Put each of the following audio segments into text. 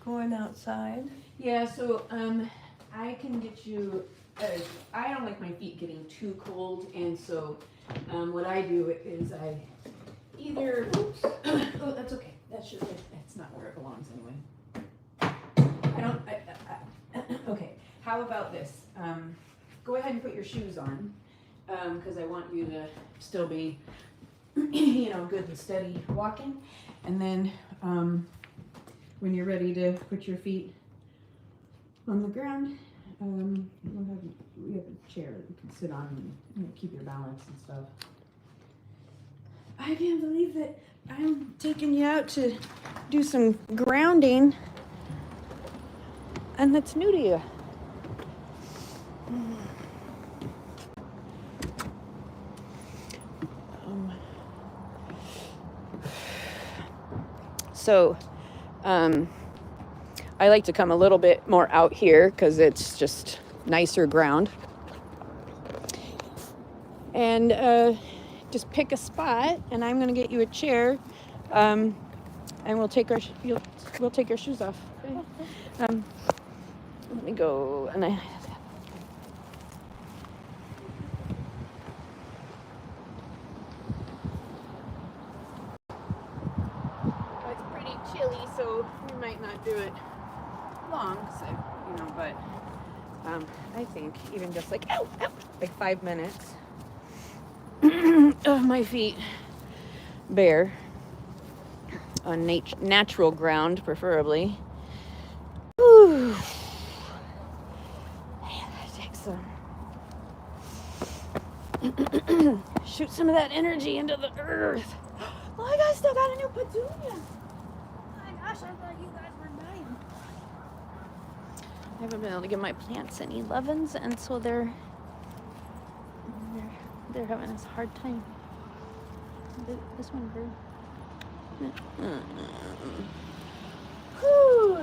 Going outside. Yeah, so I can get you. I don't like my feet getting too cold, and so what I do is I either. Oops. Oh, that's okay. That's not where it belongs anyway. I don't. Okay. How about this? Go ahead and put your shoes on, because I want you to still be, good and steady walking, and then when you're ready to put your feet on the ground, we have a chair that you can sit on and keep your balance and stuff. I can't believe that I'm taking you out to do some grounding, and that's new to you. So I like to come a little bit more out here because it's just nicer ground. And just pick a spot, and I'm going to get you a chair, and we'll take our shoes off. Okay? Let me go, and it's pretty chilly, so we might not do it long, so, but I think even just like 5 minutes of my feet bare on natural ground, preferably. Whew. Take some. Shoot some of that energy into the earth. Oh, I guys still got a new petunia. Oh my gosh, I thought you guys were dying. I haven't been able to give my plants any lovin's, and so they're having this hard time. This one bird. Whew.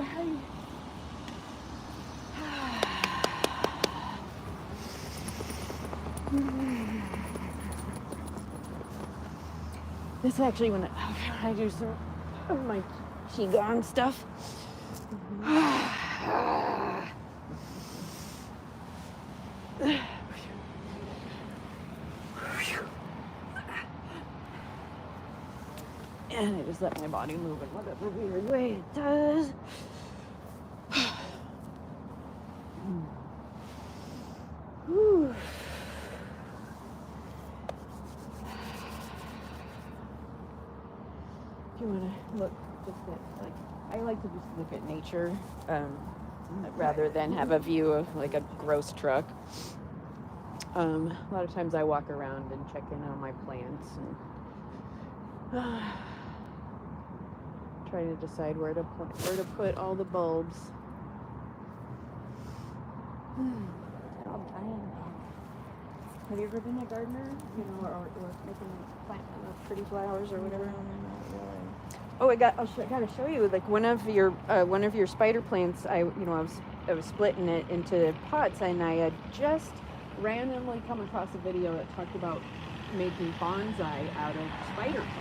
This is actually when I do some of my qigong stuff. And I just let my body move in whatever weird way it does. Whew. If you want to look just at, I like to just look at nature rather than have a view of like a gross truck. A lot of times I walk around and check in on my plants and try to decide where to put all the bulbs. Have you ever been a gardener? Or making pretty flowers or whatever? Oh, I gotta show you. Like one of your spider plants. I was splitting it into pots, and I had just randomly come across a video that talked about making bonsai out of spider plants.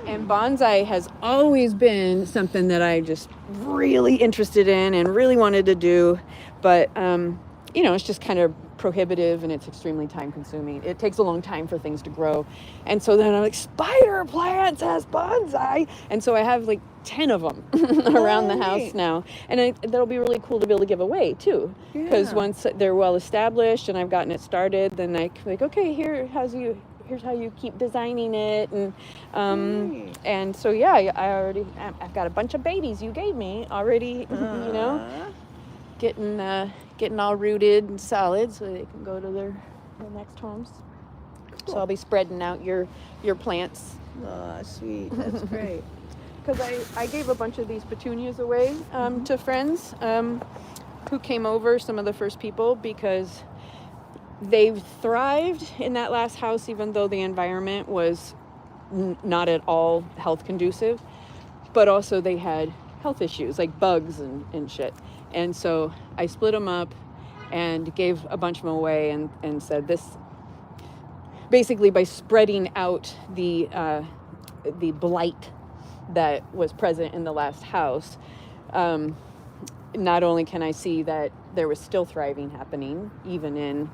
And bonsai has always been something that I just really interested in and really wanted to do, but it's just kind of prohibitive and it's extremely time consuming. It takes a long time for things to grow. And so then I'm like, spider plants as bonsai. And so I have like 10 of them around the house now. And that'll be really cool to be able to give away too. Because once they're well established and I've gotten it started, then I like, okay, here's how you keep designing it. And so yeah, I've got a bunch of babies you gave me already, getting all rooted and solid so they can go to their next homes. Cool. So I'll be spreading out your plants. Oh, sweet. That's great. Because I gave a bunch of these petunias away to friends who came over, some of the first people, because they've thrived in that last house, even though the environment was not at all health conducive. But also they had health issues like bugs and shit. And so I split them up and gave a bunch of them away and said this, basically by spreading out the blight that was present in the last house, not only can I see that there was still thriving happening, even in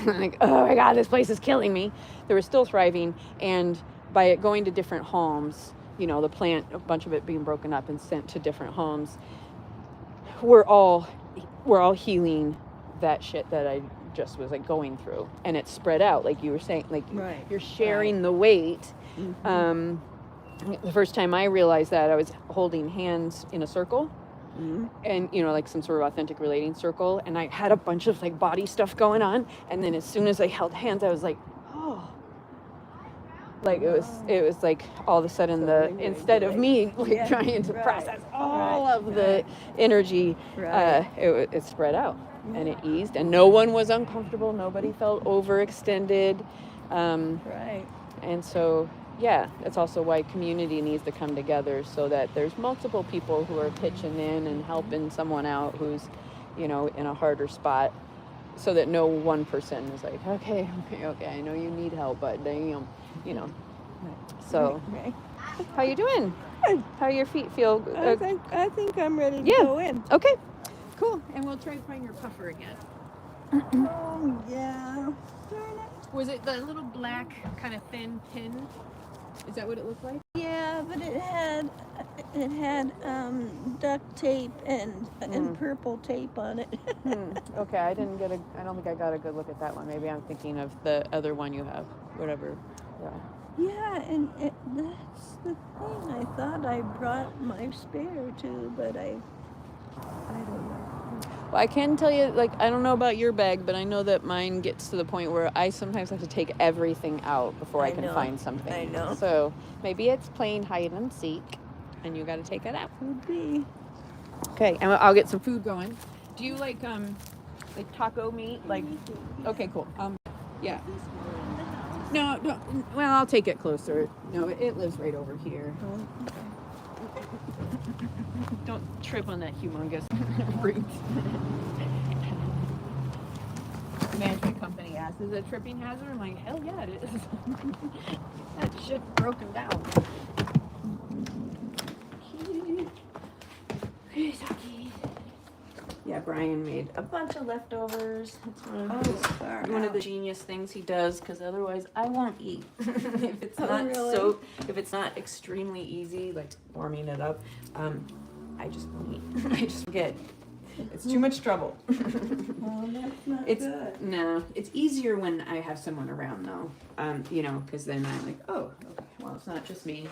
like, oh my God, this place is killing me. There was still thriving, and by it going to different homes, you know, the plant, a bunch of it being broken up and sent to different homes, we're all healing that shit that I just was like going through, and it's spread out, like you were saying, like you're sharing the weight. The first time I realized that, I was holding hands in a circle. And, you know, like some sort of authentic relating circle. And I had a bunch of like body stuff going on. And then as soon as I held hands, I was like, oh, like it was like all of a sudden instead of me like trying to process all of the energy, it spread out and it eased, and no one was uncomfortable. Nobody felt overextended. And so, yeah, that's also why community needs to come together, so that there's multiple people who are pitching in and helping someone out who's, you know, in a harder spot, so that no one person is like, okay, I know you need help, but damn, you know. So, how you doing? Good. How your feet feel? I think I'm ready to go in. Okay, cool. And we'll try to find your puffer again. Oh, yeah. Darn it. Was it the little black kind of thin pin? Is that what it looked like? Yeah, but it had duct tape and purple tape on it. Okay, I don't think I got a good look at that one. Maybe I'm thinking of the other one you have, whatever. Yeah, and that's the thing. I thought I brought my spare too, but I don't know. Well, I can tell you, like, I don't know about your bag, but I know that mine gets to the point where I sometimes have to take everything out before I can find something. I know. So maybe it's playing hide and seek, and you got to take it out. Could be. Okay, and I'll get some food going. Do you like taco meat? Like, okay, cool. Yeah. No. Well, I'll take it closer. No, it lives right over here. Don't trip on that humongous root. Management company asked, is it a tripping hazard? I'm like, hell yeah, it is. That shit's broken down. Yeah, Brian made a bunch of leftovers. That's one of the genius things he does, because otherwise I won't eat. If it's not if it's not extremely easy, like warming it up, I just won't eat. I just forget. It's too much trouble. Well, that's not good. No, it's easier when I have someone around, though. You know, because then I'm like, oh, okay, well, it's not just me.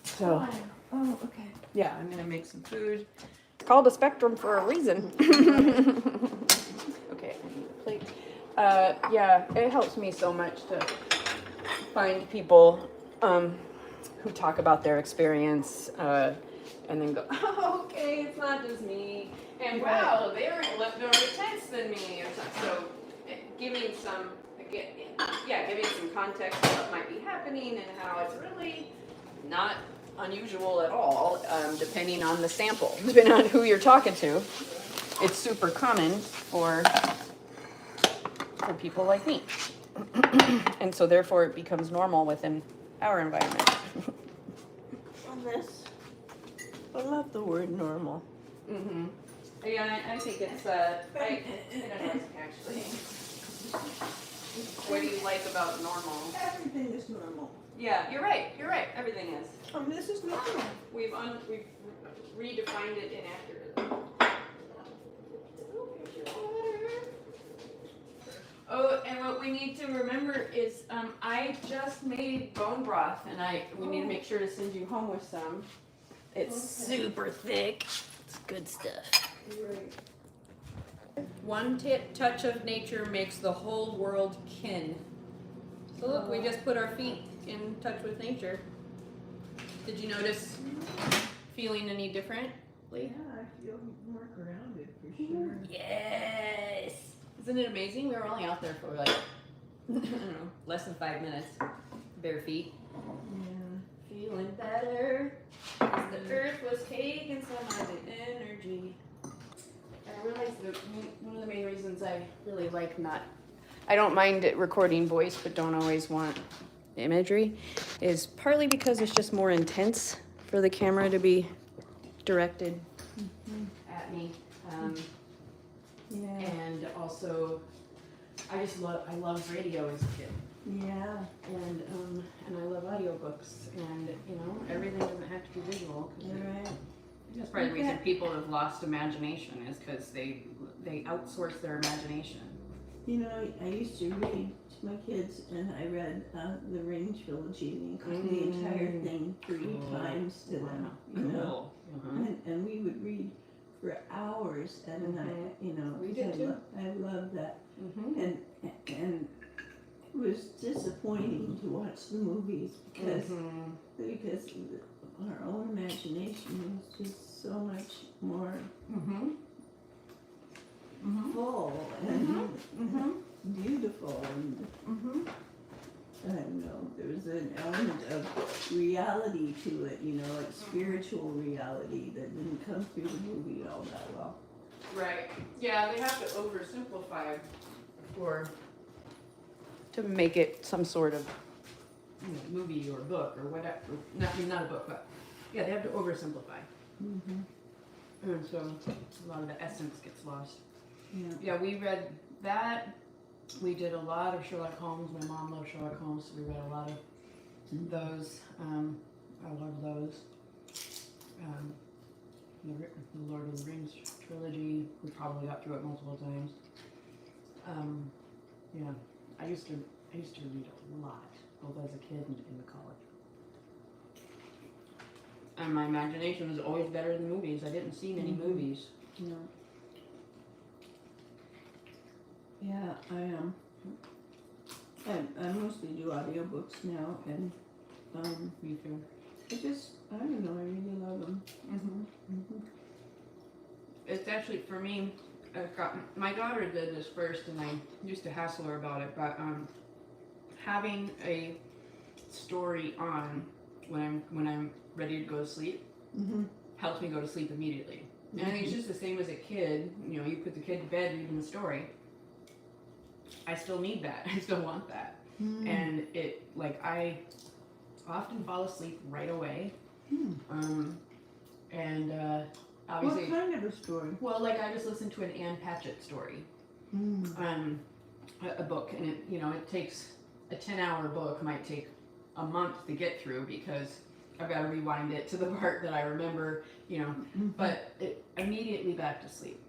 So, okay. yeah, I'm gonna make some food. It's called a spectrum for a reason. Okay, I need a plate. Yeah, it helps me so much to find people who talk about their experience, and then go, oh, okay, it's not just me. And wow, they were a little more intense than me, or something. So giving some context to what might be happening and how it's really not unusual at all, depending on the sample, depending on who you're talking to. It's super common for people like me. And so therefore it becomes normal within our environment. I love the word normal. Mm-hmm. Yeah, I think it's, I don't know, actually. What do you like about normal? Everything is normal. Yeah, you're right, everything is. This is normal. We've redefined it inaccurately. Oh, and what we need to remember is, I just made bone broth, and we need to make sure to send you home with some. It's super thick. It's good stuff. Right. One touch of nature makes the whole world kin. So look, we just put our feet in touch with nature. Did you notice feeling any differently? Yeah, I feel more grounded for sure. Yes. Isn't it amazing? We were only out there for like, I don't know, less than 5 minutes. Bare feet. Yeah. Feeling better. The earth was taking some of the energy. I realized that one of the main reasons I really like I don't mind it recording voice, but don't always want imagery, is partly because it's just more intense for the camera to be directed Mhm. at me. Yeah. And also, I love radio as a kid. Yeah. And I love audiobooks, and everything doesn't have to be visual. Right. That's probably the reason people have lost imagination is because they outsource their imagination. You know, I used to read to my kids, and I read the Range Trilogy, the entire thing 3 times to them. You know, and we would read for hours at a night. You know, We did too. I love that, and it was disappointing to watch the movies because our own imagination was just so much more full and beautiful, and I don't know, there was an element of reality to it, you know, like spiritual reality that didn't come through the movie all that well. Right. Yeah, they have to oversimplify to make it some sort of movie or book or whatever. Not a book, but yeah, they have to oversimplify. And so a lot of the essence gets lost. Yeah, we read that. We did a lot of Sherlock Holmes. My mom loved Sherlock Holmes, so we read a lot of those. I love those. The Lord of the Rings trilogy. We probably got through it multiple times. Yeah, I used to read a lot, both as a kid and in college. And my imagination was always better than movies. I didn't see many movies. No. Yeah, I mostly do audiobooks now, and Me too. I don't know, I really love them. It's actually, for me, my daughter did this first, and I used to hassle her about it, but having a story on when I'm ready to go to sleep helps me go to sleep immediately. And I think it's just the same as a kid. You know, you put the kid to bed reading the story. I still need that. I still want that. And I often fall asleep right away. Obviously, What kind of a story? well, I just listened to an Ann Patchett story, a book, and it takes a 10-hour book might take a month to get through because I've got to rewind it to the part that I remember, but it immediately back to sleep,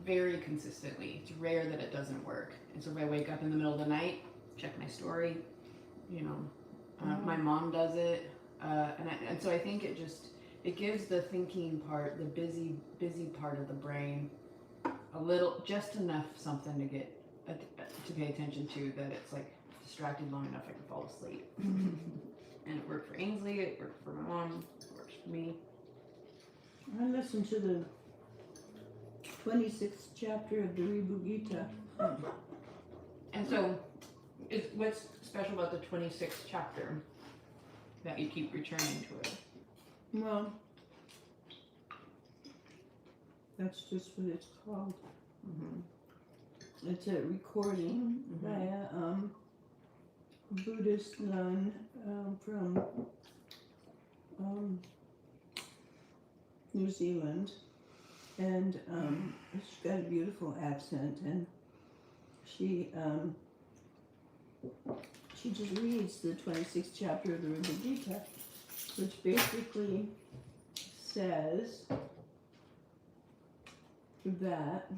very consistently. It's rare that it doesn't work, and so if I wake up in the middle of the night, check my story, my mom does it, and so I think it gives the thinking part, the busy part of the brain, a little, just enough something to get to pay attention to that it's distracted long enough I can fall asleep. And it worked for Ainsley, it worked for my mom, it works for me. I listened to the 26th chapter of the Ribhu Gita. And so, what's special about the 26th chapter that you keep returning to it? Well, that's just what it's called. It's a recording by a Buddhist nun from New Zealand, and she's got a beautiful accent, and she just reads the 26th chapter of the Ribhu Gita, which basically says that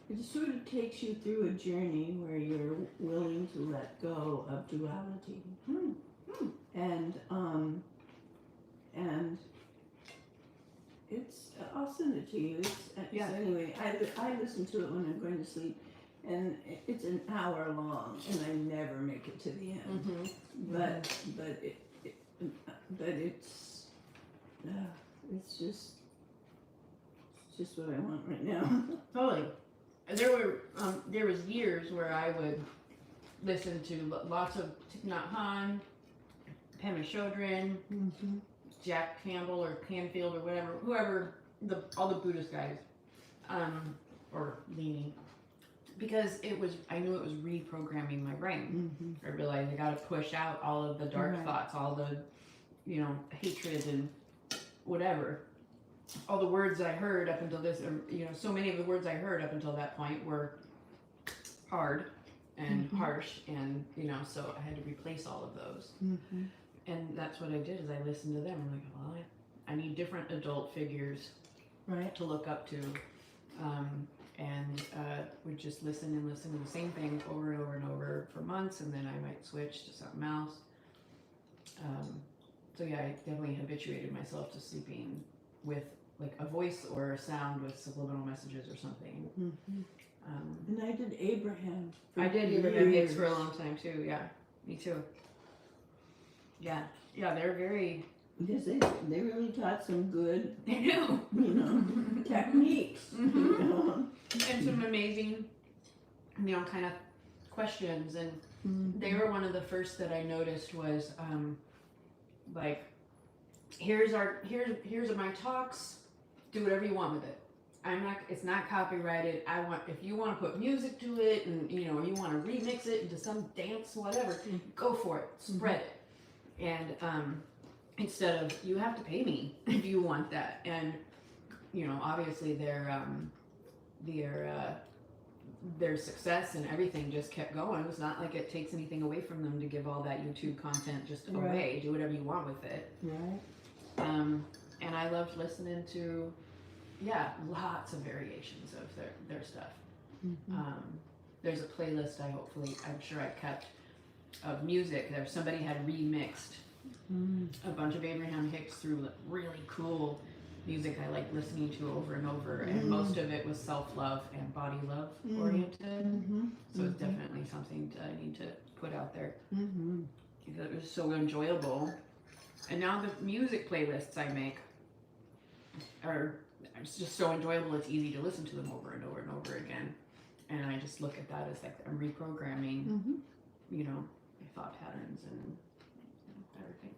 it sort of takes you through a journey where you're willing to let go of duality. And it's, I'll send it to you. So anyway, I listen to it when I'm going to sleep, and it's an hour long, and I never make it to the end. But it's just what I want right now. Totally. There was years where I would listen to lots of Thich Nhat Hanh, Pema Chodron, Jack Campbell or Canfield or whatever, whoever, all the Buddhist guys, or leaning, because I knew it was reprogramming my brain. Mm-hmm. I realized I got to push out all of the dark Right. thoughts, all the, hatred and whatever. All the words I heard up until this, so many of the words I heard up until that point were hard and harsh, and so I had to replace all of those. Mm-hmm. And that's what I did, is I listened to them. I'm like, well, I need different adult figures Right. to look up to, and would just listen and listen to the same thing over and over and over for months, and then I might switch to something else. So yeah, I definitely habituated myself to sleeping with like a voice or a sound with subliminal messages or something. Mm-hmm. And I did Abraham. I did Abraham Hicks for a long time too. Yeah, me too. Yeah, they're very. Because they really taught some good, They do. Techniques. And some amazing, kind of questions. And they were one of the first that I noticed was like, here's my talks. Do whatever you want with it. It's not copyrighted. If you want to put music to it, and you want to remix it into some dance, whatever, go for it. Spread it. And instead of, you have to pay me if you want that. And obviously their success and everything just kept going. It's not like it takes anything away from them to give all that YouTube content just away. Do whatever you want with it. Right. And I loved listening to lots of variations of their stuff. There's a playlist I'm sure I kept of music there. Somebody had remixed a bunch of Abraham Hicks through really cool music I like listening to over and over, and most of it was self-love and body love oriented. So it's definitely something I need to put out there, because it was so enjoyable. And now the music playlists I make it's just so enjoyable. It's easy to listen to them over and over and over again, and I just look at that as like I'm reprogramming my thought patterns and everything.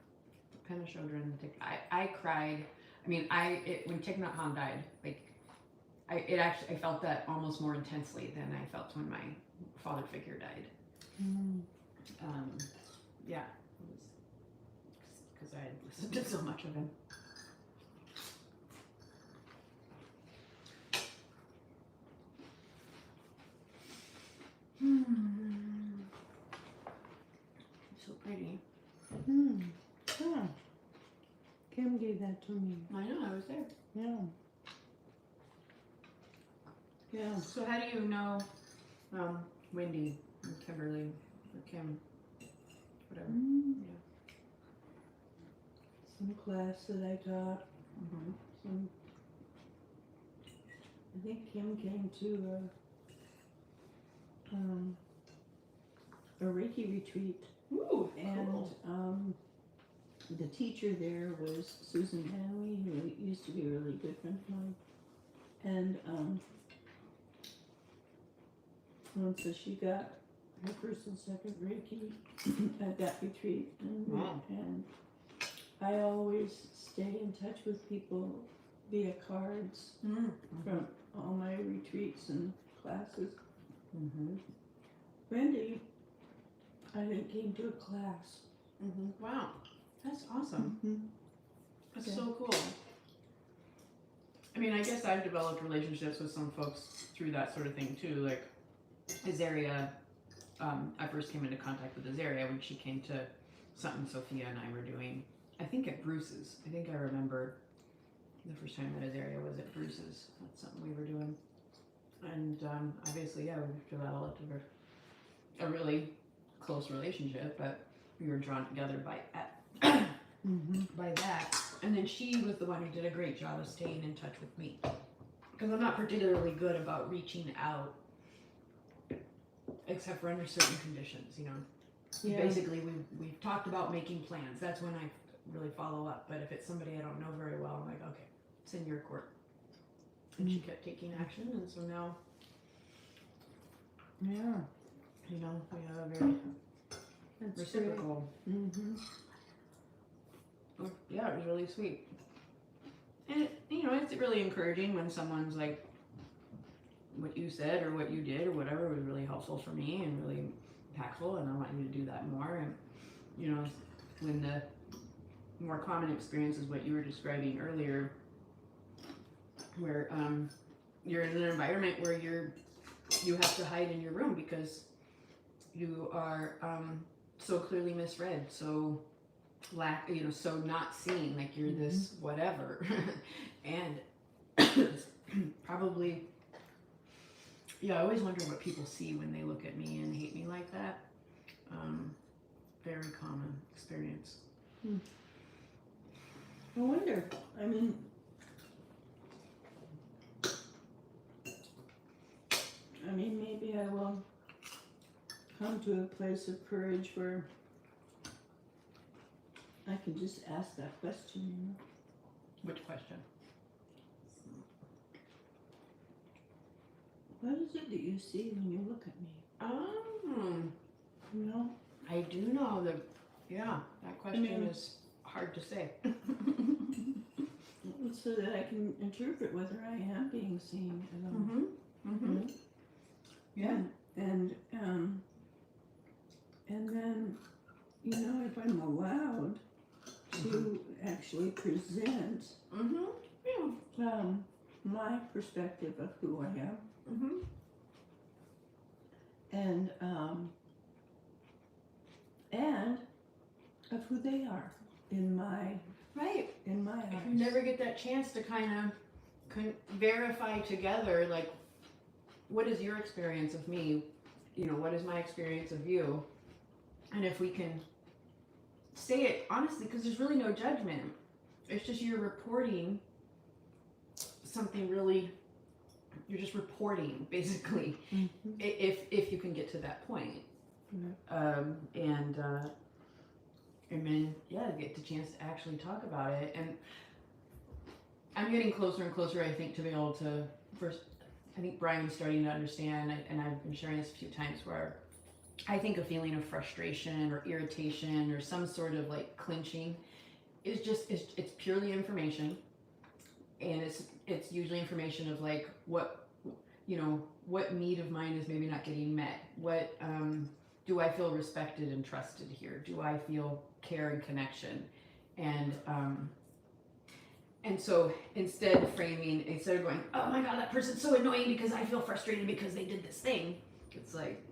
Kind of showed her in the I cried. I mean, when Thich Nhat Hanh died, like I felt that almost more intensely than I felt when my father figure died. Yeah, because I had listened to so much of him. So pretty. Yeah. Kim gave that to me. I know, I was there. Yeah. Yeah. So how do you know Wendy or Kimberly or Kim? Whatever. Some class that I taught. I think Kim came to a Reiki retreat. Ooh, And cool. the teacher there was Susan Hanley, who used to be a really good friend of mine. And so she got her first and second Reiki at that retreat. And I always stay in touch with people via cards from all my retreats and classes. Randy, I think, came to a class. Wow, that's awesome. That's so cool. I mean, I guess I've developed relationships with some folks through that sort of thing too. Like Azaria, I first came into contact with Azaria when she came to something Sophia and I were doing. I think at Bruce's. I think I remember the first time that Azaria was at Bruce's. That's something we were doing. And obviously, we've developed a really close relationship, but we were drawn together by by that. And then she was the one who did a great job of staying in touch with me, because I'm not particularly good about reaching out, except for under certain conditions. Basically we've talked about making plans. That's when I really follow up. But if it's somebody I don't know very well, I'm like, okay, it's in your court. And she kept taking action, and so now we have a very reciprocal. Yeah, it was really sweet. And it's really encouraging when someone's like what you said or what you did or whatever was really helpful for me and really impactful, and I want you to do that more. And you know, when the more common experience is what you were describing earlier, where you're in an environment where you have to hide in your room because you are so clearly misread, so so not seen, like you're this whatever, and probably, I always wonder what people see when they look at me and hate me like that. Very common experience. I wonder. I mean, maybe I will come to a place of courage where I can just ask that question, you know? Which question? What is it that you see when you look at me? You know? I do know that, that question is hard to say. So that I can interpret whether I am being seen at all. Yeah. And then, you know, if I'm allowed to actually present my perspective of who I am, and of who they are in my Right. eyes. If you never get that chance to kind of verify together, like, what is your experience of me? You know, what is my experience of you? And if we can say it honestly, because there's really no judgment. It's just you're reporting something really, you're just reporting, basically, if you can get to that point. And then, get the chance to actually talk about it. And I'm getting closer and closer, I think, to be able to, first, I think Brian's starting to understand, and I've been sharing this a few times, where I think a feeling of frustration or irritation or some sort of like clinching is just, it's purely information. And it's usually information of like what need of mine is maybe not getting met. What, do I feel respected and trusted here? Do I feel care and connection? And so instead of going, oh my God, that person's so annoying because I feel frustrated because they did this thing. It's like,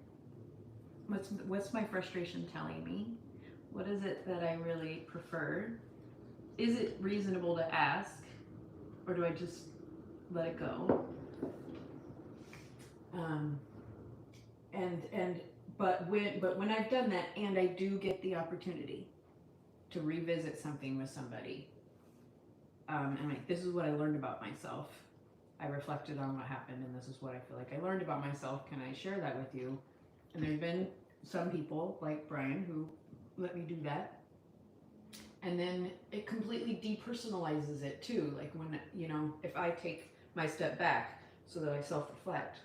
what's my frustration telling me? What is it that I really prefer? Is it reasonable to ask, or do I just let it go? But when I've done that, and I do get the opportunity to revisit something with somebody, I'm like, this is what I learned about myself. I reflected on what happened, and this is what I feel like I learned about myself. Can I share that with you? And there's been some people, like Brian, who let me do that. And then it completely depersonalizes it too. Like when, if I take my step back so that I self-reflect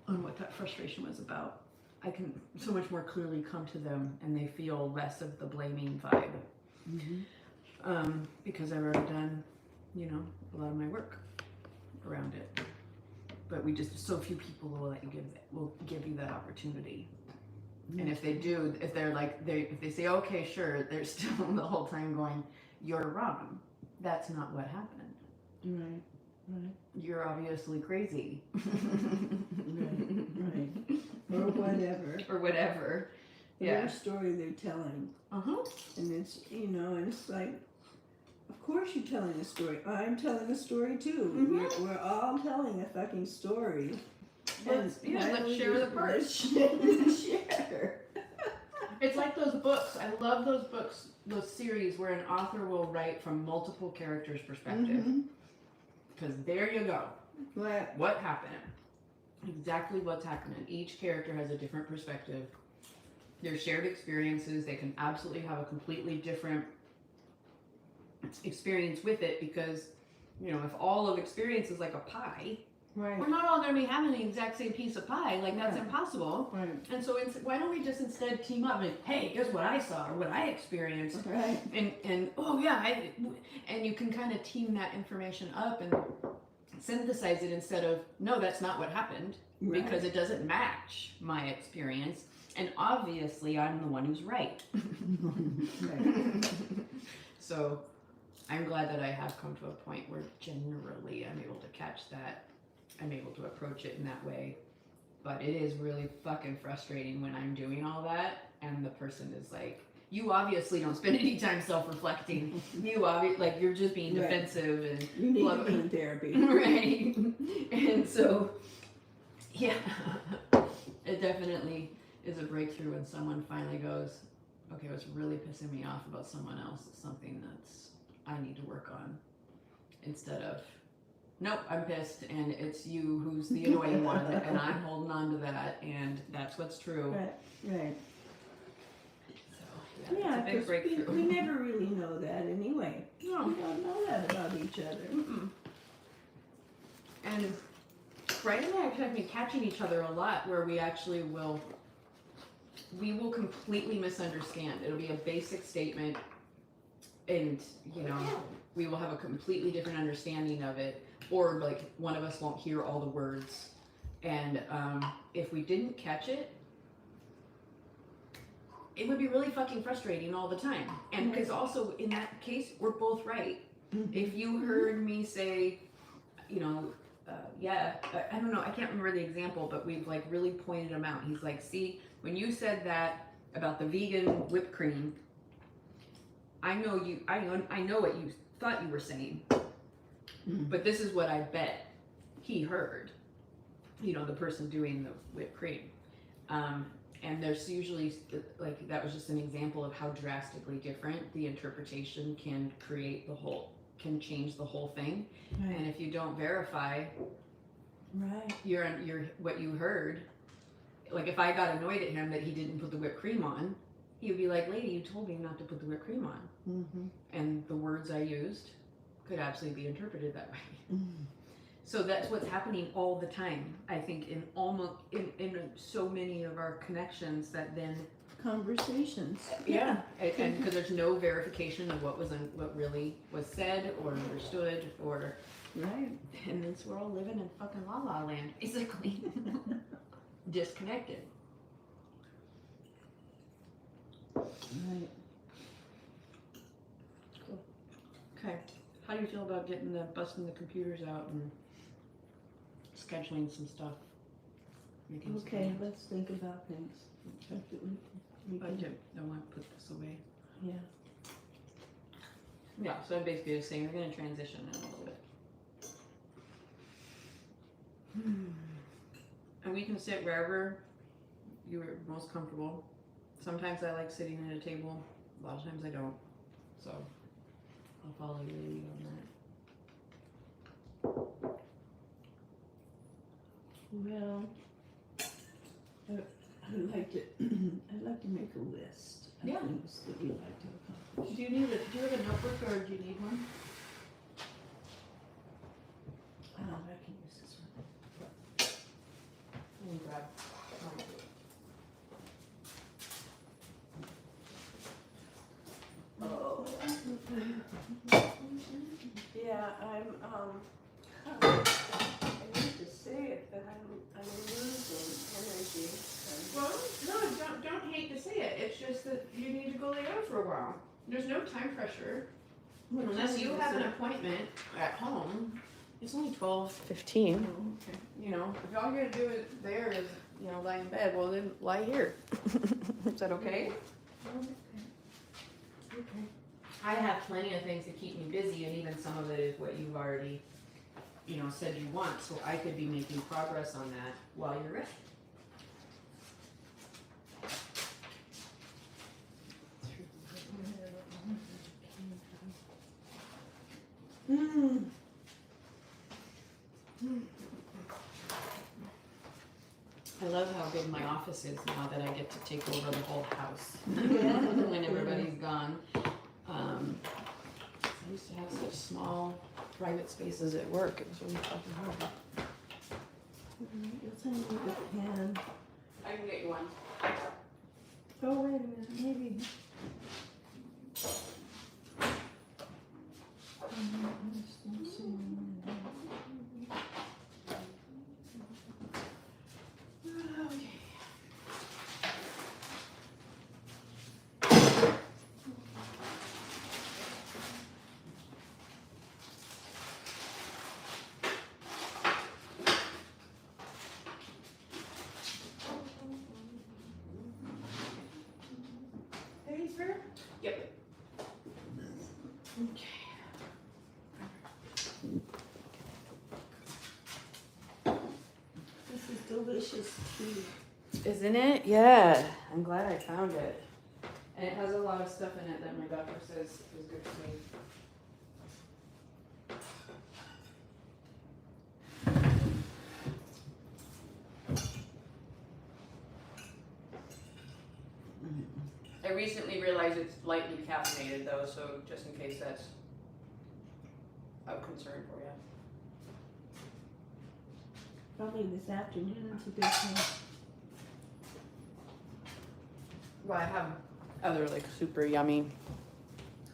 on what that frustration was about, I can so much more clearly come to them, and they feel less of the blaming vibe. Because I've already done, a lot of my work around it. But so few people will give you that opportunity. And if they do, if they say, okay, sure, they're still the whole time going, you're wrong. That's not what happened. Right. You're obviously crazy. Right. Or whatever. Whatever story they're telling. And it's, and it's like, of course you're telling a story. I'm telling a story too. We're all telling a fucking story. Let's share the parts. Share. It's like those books. I love those books, those series where an author will write from multiple characters' perspective. Because there you go. What happened? Exactly what's happening. Each character has a different perspective. Their shared experiences, they can absolutely have a completely different experience with it, because, if all of experience is like a pie, we're not all going to be having the exact same piece of pie. Like, that's impossible. And so why don't we just instead team up and, hey, guess what I saw or what I experienced? And oh yeah, and you can kind of team that information up synthesize it instead of, no, that's not what happened, Right. because it doesn't match my experience. And obviously, I'm the one who's right. Right. So I'm glad that I have come to a point where generally I'm able to catch that. I'm able to approach it in that way. But it is really fucking frustrating when I'm doing all that and the person is like, you obviously don't spend any time self-reflecting. You obviously, like, you're just being Right. defensive and You need blah, to be in therapy. right. And so, yeah, it definitely is a breakthrough when someone finally goes, okay, what's really pissing me off about someone else is something that's I need to work on, instead of, nope, I'm pissed and it's you who's the annoying one and I'm holding on to that and that's what's true. Right, right. So, Yeah, it's a big because breakthrough. we never really know that anyway. No. We don't know that about each other. Mm-mm. And Brian and I have been catching each other a lot where we actually will completely misunderstand. It'll be a basic statement and, you know, we will have a completely different understanding of it, or like one of us won't hear all the words. And if we didn't catch it, it would be really fucking frustrating all the time. And because also in that case, we're both right. If you heard me say, you know, I don't know, I can't remember the example, but we've like really pointed him out. He's like, see, when you said that about the vegan whipped cream, I know what you thought you were saying, but this is what I bet he heard, you know, the person doing the whipped cream. And there's usually, like, that was just an example of how drastically different the interpretation can change the whole thing. Right. And if you don't verify Right. your what you heard, like if I got annoyed at him that he didn't put the whipped cream on, he would be like, lady, you told me not to put the whipped cream on. Mm-hmm. And the words I used could absolutely be interpreted that way. Mm-hmm. So that's what's happening all the time, I think, in so many of our connections, that then Conversations. and because there's no verification of what really was said or understood, or Right. and then we're all living in fucking la la land, basically. Disconnected. Right. Cool. Okay. How do you feel about busting the computers out and scheduling some stuff? Making some Okay, plans? let's think about things. We I can- don't want to put this away. Yeah. Yeah, so I'm basically just saying we're going to transition in a little bit. And we can sit wherever you are most comfortable. Sometimes I like sitting at a table, a lot of times I don't. So I'll follow your lead on that. Well, I'd like to make a list of Yeah. things that we'd like to accomplish. Do you have a notebook, or do you need one? I can use this one. Let me grab mine. Oh. Yeah, I need to say it, but I'm losing energy. Well, no, don't hate to say it. It's just that you need to go lay down for a while. There's no time pressure. Unless you have an appointment at home. It's only 12:15. Okay. You know, if all you're gonna do is there is, you know, lie in bed, well then lie here. Is that okay? Okay. I have plenty of things to keep me busy, and even some of it is what you've already, you know, said you want, so I could be making progress on that while you're resting. I love how big my office is now that I get to take over the whole house when everybody's gone. I used to have such small private spaces at work. It was really fucking hard. Let's have a pen. I can get you one. Oh, wait a minute, maybe. too. Isn't it? Yeah. I'm glad I found it. And it has a lot of stuff in it that my doctor says is good for me. I recently realized it's lightly caffeinated though, so just in case that's of concern for you. Probably this afternoon is a good time. Well, I have other like super yummy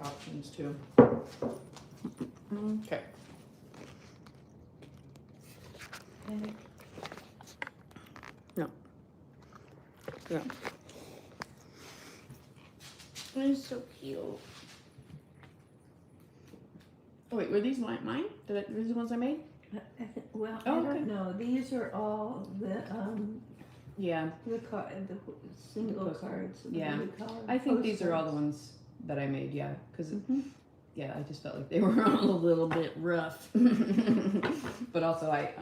options too. Okay. Okay. No. Yeah. It's so cute. Oh wait, were these mine? These the ones I made? Well, Oh, I okay. don't know. These are all Yeah. the single Post- cards. yeah. What do you call it? I think these are all the Postcards. ones that I made, yeah. Because, Mhm. yeah, I just felt like they were all a little bit rough. But also I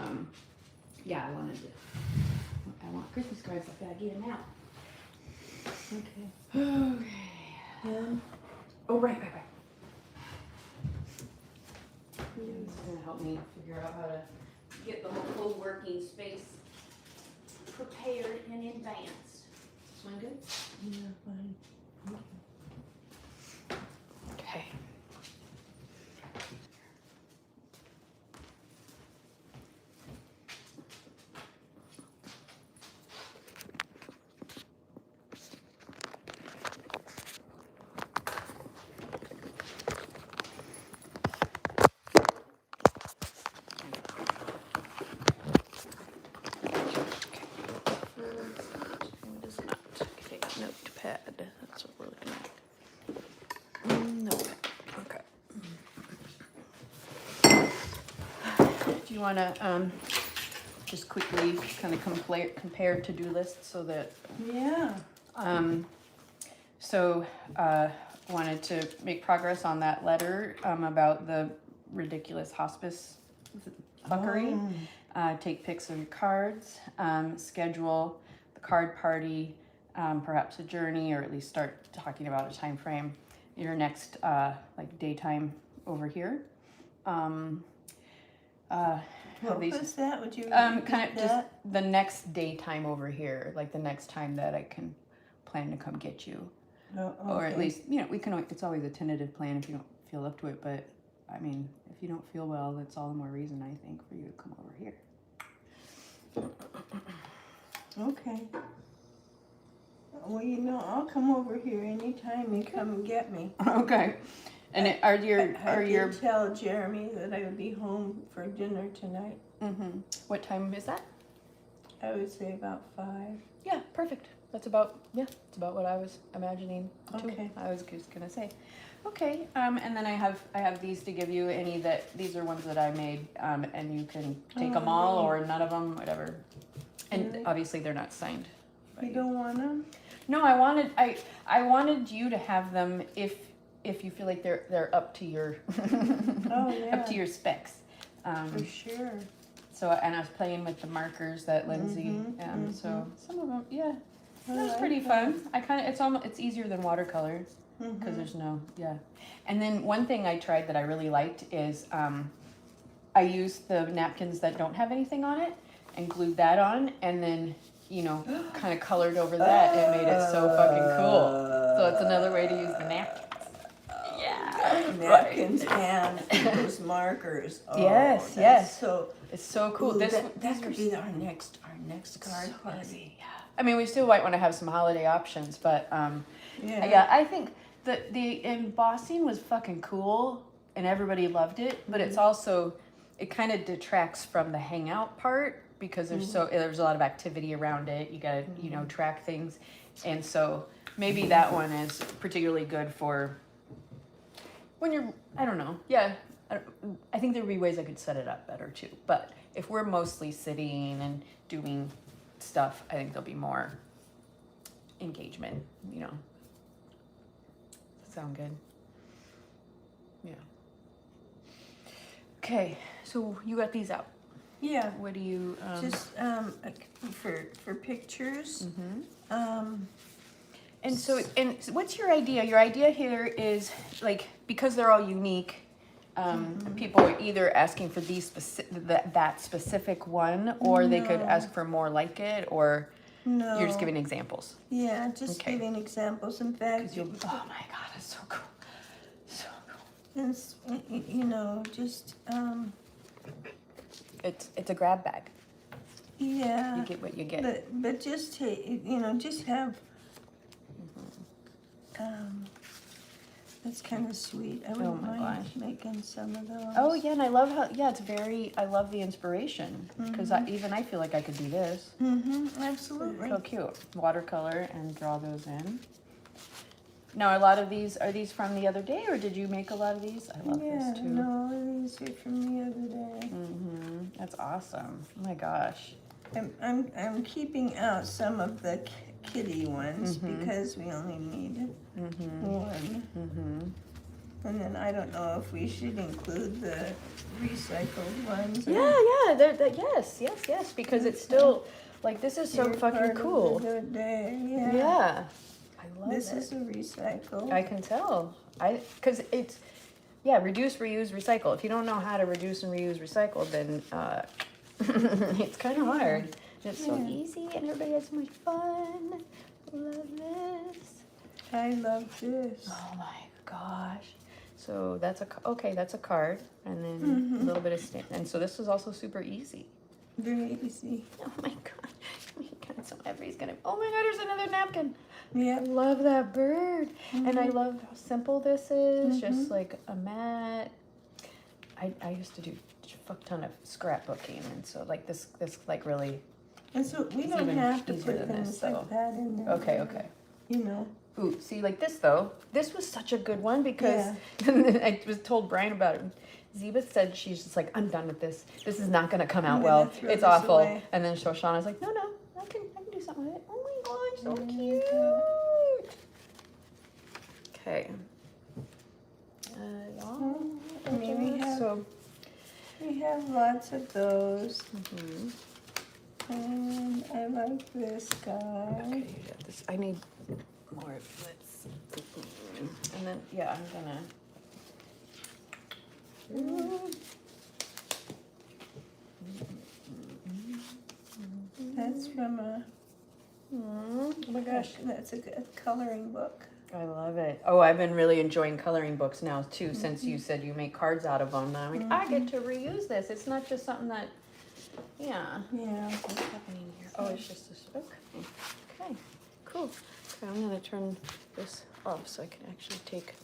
want Christmas cards, so I gotta get them out. Okay. Okay. Oh, right. It's gonna help me figure out how to get the whole co-working space prepared and advanced. This one good? Yeah, fine. Okay. It is not. Okay, notepad. That's what we're looking at. No. Okay. Do you want to just quickly kind of compare to-do lists so that Yeah. wanted to make progress on that letter about the ridiculous hospice fuckery. Take pics of your cards, schedule the card party, perhaps a journey, or at least start talking about a time frame. Your next like daytime over here. What was that? Would you kind repeat of just that? the next daytime over here, like the next time that I can plan to come get you. Oh, Or at okay. least, we can, it's always a tentative plan if you don't feel up to it, but I mean, if you don't feel well, that's all the more reason, I think, for you to come over here. Okay. Well, I'll come over here anytime you come and get me. Okay. And I did tell Jeremy that I would be home for dinner tonight. Mm-hmm. What time is that? I would say about 5. Yeah, perfect. It's about what I was imagining too. Okay. I was just gonna say. Okay, and then I have these to give you. These are ones that I made, and you can take them all or none of them, whatever. And Really? obviously they're not signed. by You don't want them? No, I wanted you to have them if you feel like they're up to your Oh, yeah. up to your specs. For sure. So and I was playing with the markers that Lindsay. So some of them, yeah. It was pretty fun. It's easier than watercolor because there's no, And then one thing I tried that I really liked is I used the napkins that don't have anything on it and glued that on and then, kind of colored over that. It made it so fucking cool. So it's another way to use the napkins. Yeah. Napkins and those markers. Oh, Yes, that's yes. So It's so cool. ooh, That that could be our next card so party. easy, yeah. I mean, we still might want to have some holiday options, but Yeah. I think the embossing was fucking cool and everybody loved it, but it's also it kind of detracts from the hangout part because there's a lot of activity around it. You gotta track things, and so maybe that one is particularly good for when you're. I don't know. Yeah, I think there'd be ways I could set it up better too. But if we're mostly sitting and doing stuff, I think there'll be more engagement. Sound good? Yeah. Okay, so you got these out. Yeah. What do you? Just for pictures. And so what's your idea? Your idea here is like because they're all unique. People are either asking for that specific one, or they could ask for more like it, or you're just giving examples. Yeah, just giving examples. In fact, oh my God, it's so cool, so cool. It's, you know, just it's a grab bag. Yeah. You get what you get. But just take, you know, just have. That's kind of sweet. I wouldn't mind making some of those. Oh yeah, and I love how it's very. I love the inspiration because even I feel like I could do this. Absolutely. So cute. Watercolor and draw those in. Now, a lot of these are these from the other day, or did you make a lot of these? I love this too. No, these are from the other day. That's awesome. Oh my gosh. I'm keeping out some of the kitty ones because we only need one. And then I don't know if we should include the recycled ones. Yes, because it's still like this is so fucking cool. Yeah. I love this is a recycle. I can tell. Because it's reduce, reuse, recycle. If you don't know how to reduce and reuse, recycle, then it's kind of hard. It's so easy, and everybody has so much fun. Love this. I love this. Oh my gosh. So that's a card, and then a little bit of stamp. And so this is also super easy. Very easy. Oh my god. So everybody's gonna. Oh my god, there's another napkin. Yeah. I love that bird, and I love how simple this is. Just like a mat. I used to do a fuck ton of scrapbooking, and so like this like really. And so we don't have to put things like that in there. Okay. You know. Ooh, see, like this though. This was such a good one because I was told Brian about it. Ziba said she's just like, I'm done with this. This is not gonna come out well. It's awful. Away. And then Shoshana's like, no, I can do something with it. Oh my gosh, so cute. Okay. We have lots of those. And I like this guy. Okay, you got this. I need more of this. And then, I'm gonna. That's from a. Oh my gosh, that's a good coloring book. I love it. Oh, I've been really enjoying coloring books now too, since you said you make cards out of them. And I'm like, I get to reuse this. It's not just something that. Yeah. What's happening here? Oh, it's just this. Okay. Cool. Okay, I'm gonna turn this off so I can actually take